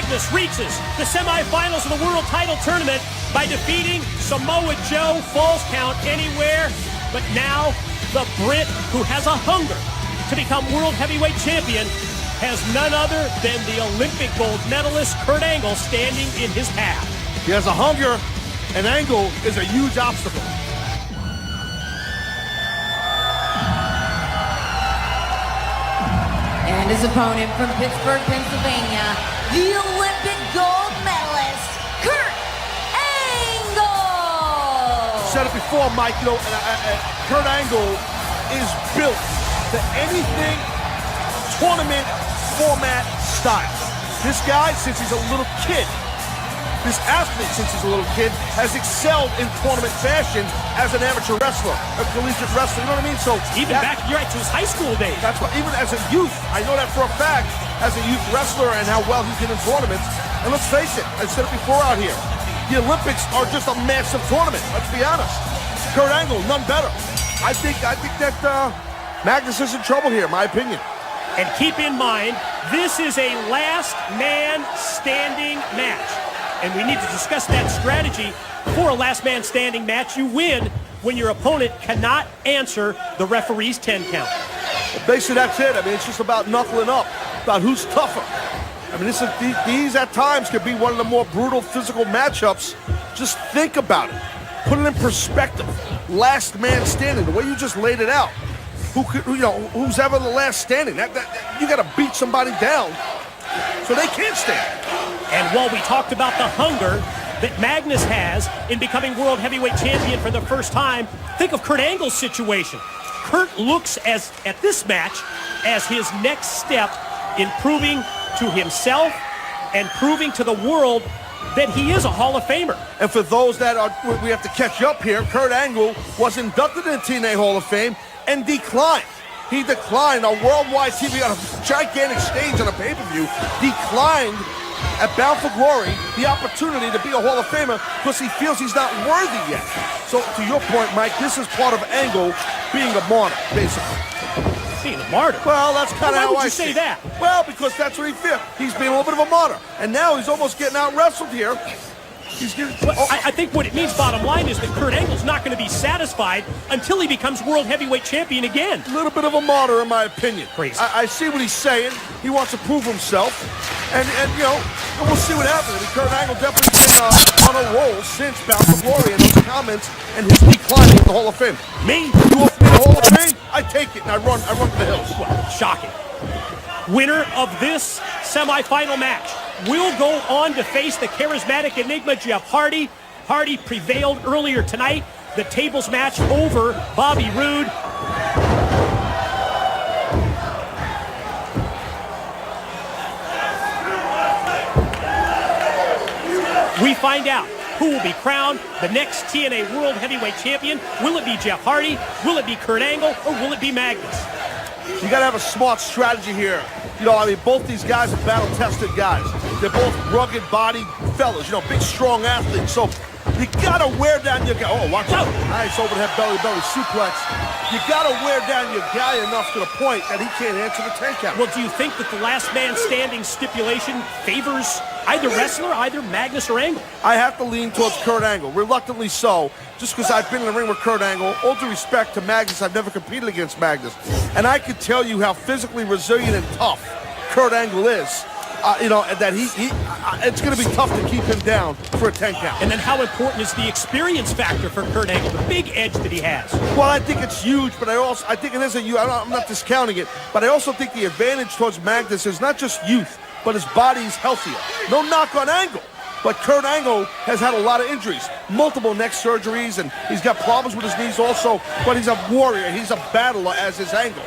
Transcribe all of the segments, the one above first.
Magnus reaches the semifinals of the World Title Tournament by defeating Samoa Joe. Falls count anywhere. But now the Brit, who has a hunger to become World Heavyweight Champion, has none other than the Olympic gold medalist Kurt Angle standing in his path. He has a hunger, and Angle is a huge obstacle. And his opponent from Pittsburgh, Pennsylvania, the Olympic gold medalist, Kurt Angle! Said it before, Mike, you know, Kurt Angle is built to anything tournament format style. This guy, since he's a little kid, this athlete, since he's a little kid, has excelled in tournament fashion as an amateur wrestler, a collegiate wrestler, you know what I mean? So even back, you're right, to his high school days. That's what, even as a youth, I know that for a fact, as a youth wrestler and how well he did in tournaments. And let's face it, I said it before out here, the Olympics are just a massive tournament, let's be honest. Kurt Angle, none better. I think that Magnus is in trouble here, in my opinion. And keep in mind, this is a last man standing match. And we need to discuss that strategy for a last man standing match. You win when your opponent cannot answer the referee's 10 count. Well, basically, that's it. I mean, it's just about knuckling up, about who's tougher. I mean, these at times could be one of the more brutal physical matchups. Just think about it. Put it in perspective. Last man standing, the way you just laid it out. Who's ever the last standing? You got to beat somebody down so they can't stand. And while we talked about the hunger that Magnus has in becoming World Heavyweight Champion for the first time, think of Kurt Angle's situation. Kurt looks at this match as his next step in proving to himself and proving to the world that he is a Hall of Famer. And for those that we have to catch up here, Kurt Angle was inducted in the TNA Hall of Fame and declined. He declined on worldwide TV on a gigantic stage on a pay-per-view, declined at Bound for Glory the opportunity to be a Hall of Famer because he feels he's not worthy yet. So to your point, Mike, this is part of Angle being a martyr, basically. Being a martyr? Well, that's kind of how I say that. Well, because that's what he feels. He's being a little bit of a martyr. And now he's almost getting out-wrestled here. I think what it means, bottom line, is that Kurt Angle's not going to be satisfied until he becomes World Heavyweight Champion again. A little bit of a martyr, in my opinion. Crazy. I see what he's saying. He wants to prove himself. And you know, we'll see what happens. I mean, Kurt Angle definitely been on a roll since Bound for Glory and those comments and his declining in the Hall of Fame. Me? You offer me the Hall of Fame? I take it and I run to the hills. Well, shocking. Winner of this semifinal match will go on to face the charismatic enigma Jeff Hardy. Hardy prevailed earlier tonight, the tables match over Bobby Roode. We find out who will be crowned the next TNA World Heavyweight Champion. Will it be Jeff Hardy? Will it be Kurt Angle? Or will it be Magnus? You got to have a smart strategy here. You know, I mean, both these guys are battle-tested guys. They're both rugged-bodied fellas, you know, big, strong athletes. So you got to wear down your guy. Oh, watch out. Nice overhead belly-to-belly suplex. You got to wear down your guy enough to the point that he can't answer the 10 count. Well, do you think that the last man standing stipulation favors either wrestler, either Magnus or Angle? I have to lean towards Kurt Angle, reluctantly so, just because I've been in the ring with Kurt Angle. All due respect to Magnus, I've never competed against Magnus. And I can tell you how physically resilient and tough Kurt Angle is. You know, that it's going to be tough to keep him down for a 10 count. And then how important is the experience factor for Kurt Angle, the big edge that he has? Well, I think it's huge, but I think it is I'm not discounting it, but I also think the advantage towards Magnus is not just youth, but his body's healthier. No knock on Angle, but Kurt Angle has had a lot of injuries, multiple neck surgeries, and he's got problems with his knees also, but he's a warrior, he's a battler as is Angle.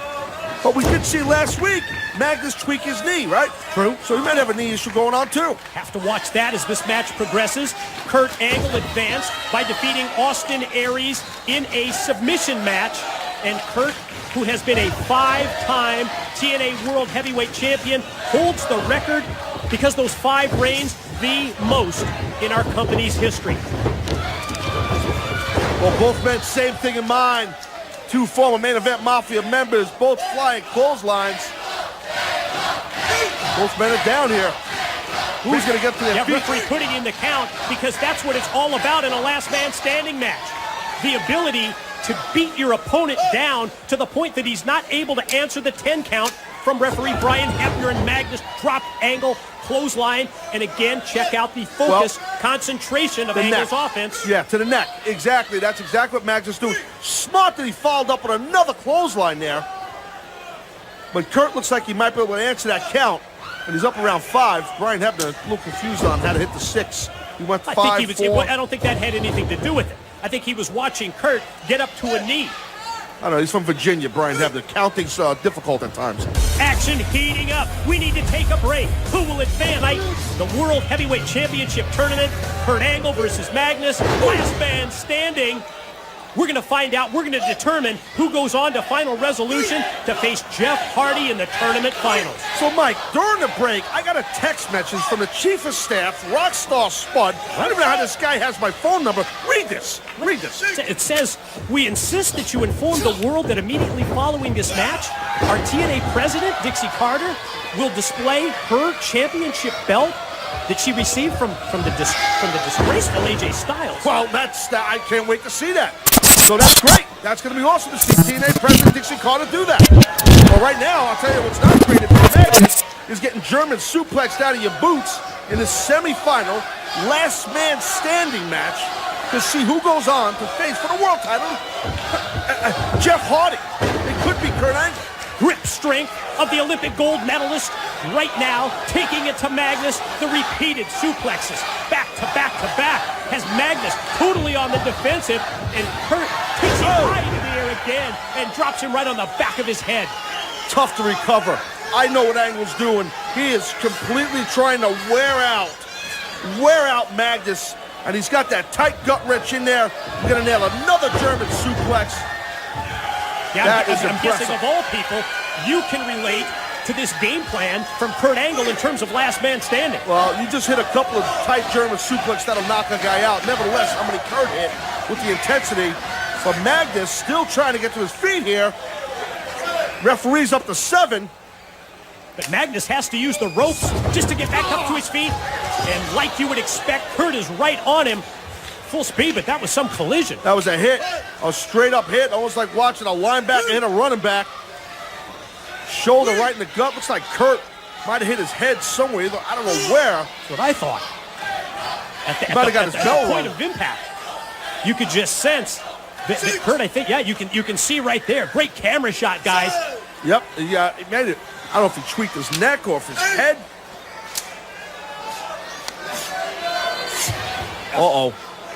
But we did see last week Magnus tweak his knee, right? True. So he might have a knee issue going on too. Have to watch that as this match progresses. Kurt Angle advanced by defeating Austin Aries in a submission match. And Kurt, who has been a 5-time TNA World Heavyweight Champion, holds the record because those 5 reigns, the most in our company's history. Well, both men, same thing in mind. 2 former Main Event Mafia members, both flying clotheslines. Both men are down here. Who's going to get to their feet? Referee putting in the count because that's what it's all about in a last man standing match. The ability to beat your opponent down to the point that he's not able to answer the 10 count from referee Brian Hebner, and Magnus drop angle, clothesline, and again, check out the focus, concentration of Angle's offense. Yeah, to the neck. Exactly. That's exactly what Magnus is doing. Smart that he followed up with another clothesline there. But Kurt looks like he might be able to answer that count. And he's up around 5. Brian Hebner a little confused on how to hit the 6. He went 5, I think 4. I don't think that had anything to do with it. I think he was watching Kurt get up to a knee. I don't know, he's from Virginia, Brian Hebner. Counting's difficult at times. Action heating up. We need to take a break. Who will advance? The World Heavyweight Championship Tournament. Kurt Angle versus Magnus. Last man standing. We're going to find out. We're going to determine who goes on to Final Resolution to face Jeff Hardy in the tournament finals. So, Mike, during the break, I got a text message from the Chief of Staff, Rockstar Spud. I don't even know how this guy has my phone number. Read this. Read this. It says, we insist that you inform the world that immediately following this match, our TNA president, Dixie Carter, will display her championship belt that she received from the disgraceful AJ Styles. Well, I can't wait to see that. So that's great. That's going to be awesome to see TNA President Dixie Carter do that. Well, right now, I'll tell you what's not great about Magnus is getting German suplexed out of your boots in the semifinal last man standing match to see who goes on to face for the world title Jeff Hardy. It could be Kurt Angle. Grip strength of the Olympic gold medalist right now, taking it to Magnus. The repeated suplexes, back to back to back, has Magnus totally on the defensive, and Kurt takes him high into the air again and drops him right on the back of his head. Tough to recover. I know what Angle's doing. He is completely trying to wear out Magnus, and he's got that tight gut wrench in there. He's gonna nail another German suplex. Yeah, I'm guessing of all people, you can relate to this game plan from Kurt Angle in terms of last man standing. Well, you just hit a couple of tight German suplex that'll knock a guy out. Nevertheless, how many Kurt hit with the intensity. But Magnus still trying to get to his feet here. Referee's up to 7. But Magnus has to use the ropes just to get back up to his feet. And like you would expect, Kurt is right on him. Full speed, but that was some collision. That was a hit, a straight-up hit, almost like watching a linebacker hit a running back. Shoulder right in the gut. Looks like Kurt might have hit his head somewhere. I don't know where. That's what I thought. At the point of impact, you could just sense that Kurt, I think, yeah, you can see right there. Great camera shot, guys. Yep, he made it. I don't know if he tweaked his neck or if his head. Uh-oh.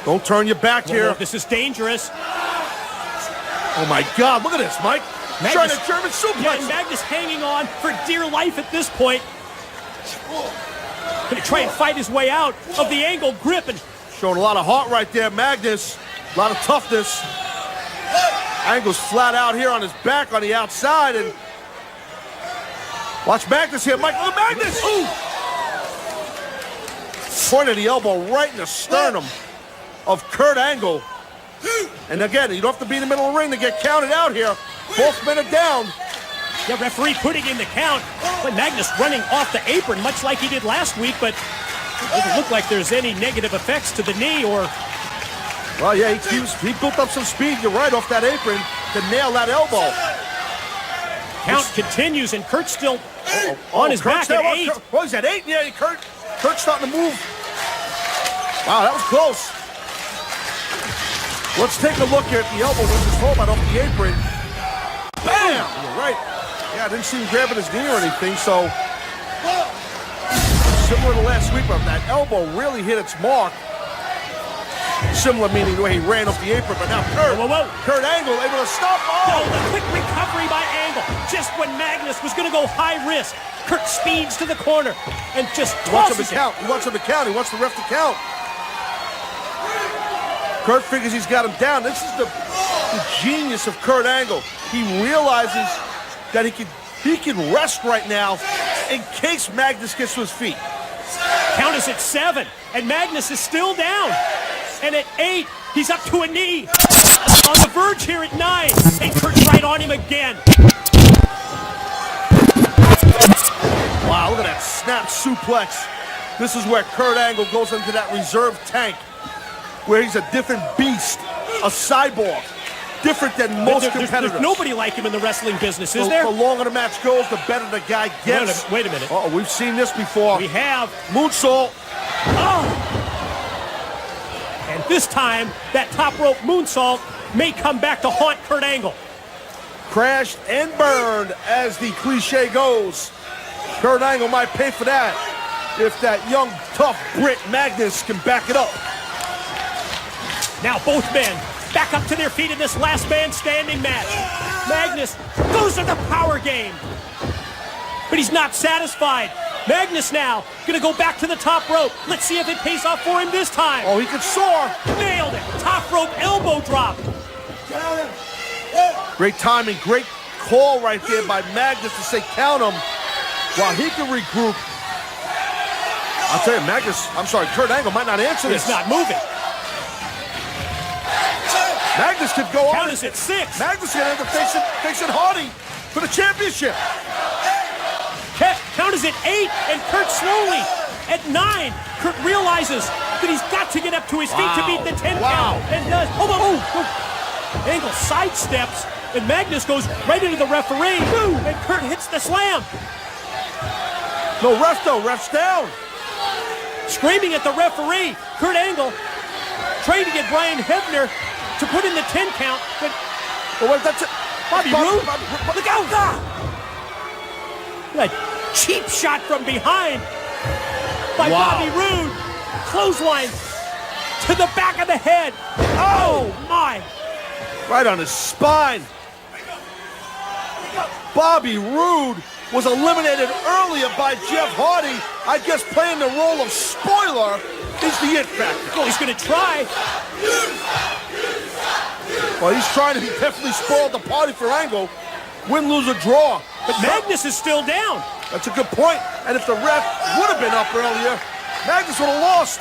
Don't turn your back here. This is dangerous. Oh, my God. Look at this, Mike. Magnus, trying to German suplex. Yeah, and Magnus hanging on for dear life at this point. Going to try and fight his way out of the Angle grip. And showing a lot of heart right there, Magnus. A lot of toughness. Angle's flat out here on his back on the outside. And watch Magnus here. Mike, look at Magnus. Ooh. Point of the elbow right in the sternum of Kurt Angle. And again, you don't have to be in the middle of the ring to get counted out here. Both men are down. The referee putting in the count. But Magnus running off the apron, much like he did last week, but it doesn't look like there's any negative effects to the knee or... Well, yeah, he built up some speed, you're right, off that apron to nail that elbow. Count continues, and Kurt's still on his Kurt's back at 8. Well, he's at 8. Yeah, Kurt's starting to move. Wow, that was close. Let's take a look here at the elbow when his hold off the apron. Bam! You're right. Yeah, I didn't see him grabbing his knee or anything, so similar to last week, but that elbow really hit its mark. Similar meaning the way he ran off the apron, but now Kurt Angle able to stop. Oh, the quick recovery by Angle. Just when Magnus was going to go high risk, Kurt speeds to the corner and just tosses He wants him to count. He wants the ref to count. Kurt figures he's got him down. This is the genius of Kurt Angle. He realizes that he can rest right now in case Magnus gets to his feet. Count is at 7, and Magnus is still down. And at 8, he's up to a knee. On the verge here at 9, and Kurt's right on him again. Wow, look at that snap suplex. This is where Kurt Angle goes into that reserve tank, where he's a different beast, a cyborg, different than most competitors. There's nobody like him in the wrestling business, is there? The longer the match goes, the better the guy gets. Wait a minute. Oh, we've seen this before. We have. Moonsault. Oh! And this time, that top rope moonsault may come back to haunt Kurt Angle. Crashed and burned, as the cliche goes. Kurt Angle might pay for that if that young, tough Brit Magnus can back it up. Now both men back up to their feet in this last man standing match. Magnus goes to the power game. But he's not satisfied. Magnus now gonna go back to the top rope. Let's see if it pays off for him this time. Oh, he could soar. Nailed it. Top rope elbow drop. Great timing, great call right there by Magnus to say count him while he can regroup. I'll tell you, Kurt Angle might not answer this. He's not moving. Magnus could go on. Count is at 6. Magnus gonna end up facing Hardy for the championship. Count is at 8, and Kurt slowly at 9. Kurt realizes that he's got to get up to his feet to beat the 10 count, and does. Oh. Angle sidesteps, and Magnus goes right into the referee, and Kurt hits the slam. No ref though, ref's down. Screaming at the referee, Kurt Angle trying to get Brian Hebner to put in the 10 count, but That's it. Bobby Roode, look out! A cheap shot from behind by Bobby Roode. Clothesline to the back of the head. Oh my! Right on his spine. Bobby Roode was eliminated earlier by Jeff Hardy. I guess playing the role of spoiler is the it factor. Oh, he's gonna try. Well, he's trying to definitely spoil the party for Angle. Win, lose, or draw. But Magnus is still down. That's a good point. And if the ref would have been up earlier, Magnus would have lost.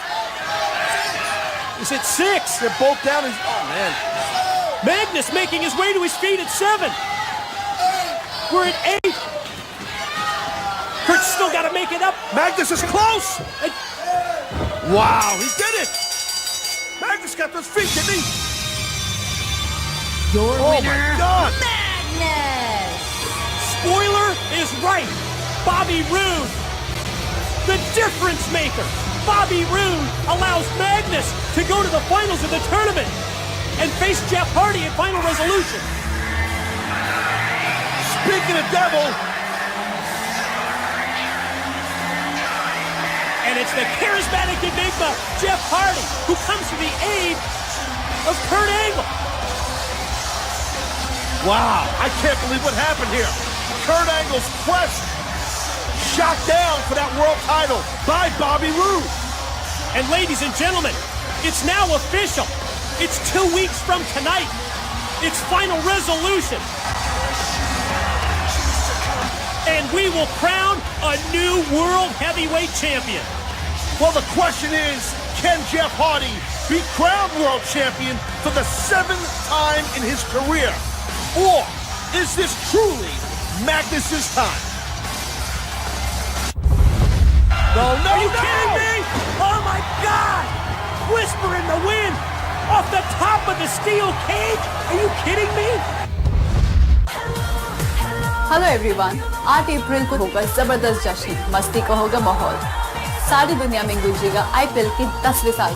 He's at 6. They're both down. Oh, man. Magnus making his way to his feet at 7. We're at 8. Kurt's still got to make it up. Magnus is close. And wow, he did it. Magnus got to his feet, didn't he? Your winner, my God. Magnus. spoiler is right. Bobby Roode, the difference maker. Bobby Roode allows Magnus to go to the finals of the tournament and face Jeff Hardy at Final Resolution. Speaking of devil. And it's the charismatic enigma, Jeff Hardy, who comes to the aid of Kurt Angle. Wow, I can't believe what happened here. Kurt Angle's quest shot down for that world title by Bobby Roode. And ladies and gentlemen, it's now official. It's 2 weeks from tonight. It's Final Resolution. And we will crown a new World Heavyweight Champion. Well, the question is, can Jeff Hardy be crowned world champion for the 7th time in his career? Or is this truly Magnus's time? No, Are you kidding me? Oh my God! Whisper in the wind off the top of the steel cage? Are you kidding me? Hello everyone, 8 अप्रैल को होगा जबरदस्त जश्न, मस्ती का होगा माहौल, सारी दुनिया में गूंजेगा आईपीएल की 10वीं साल।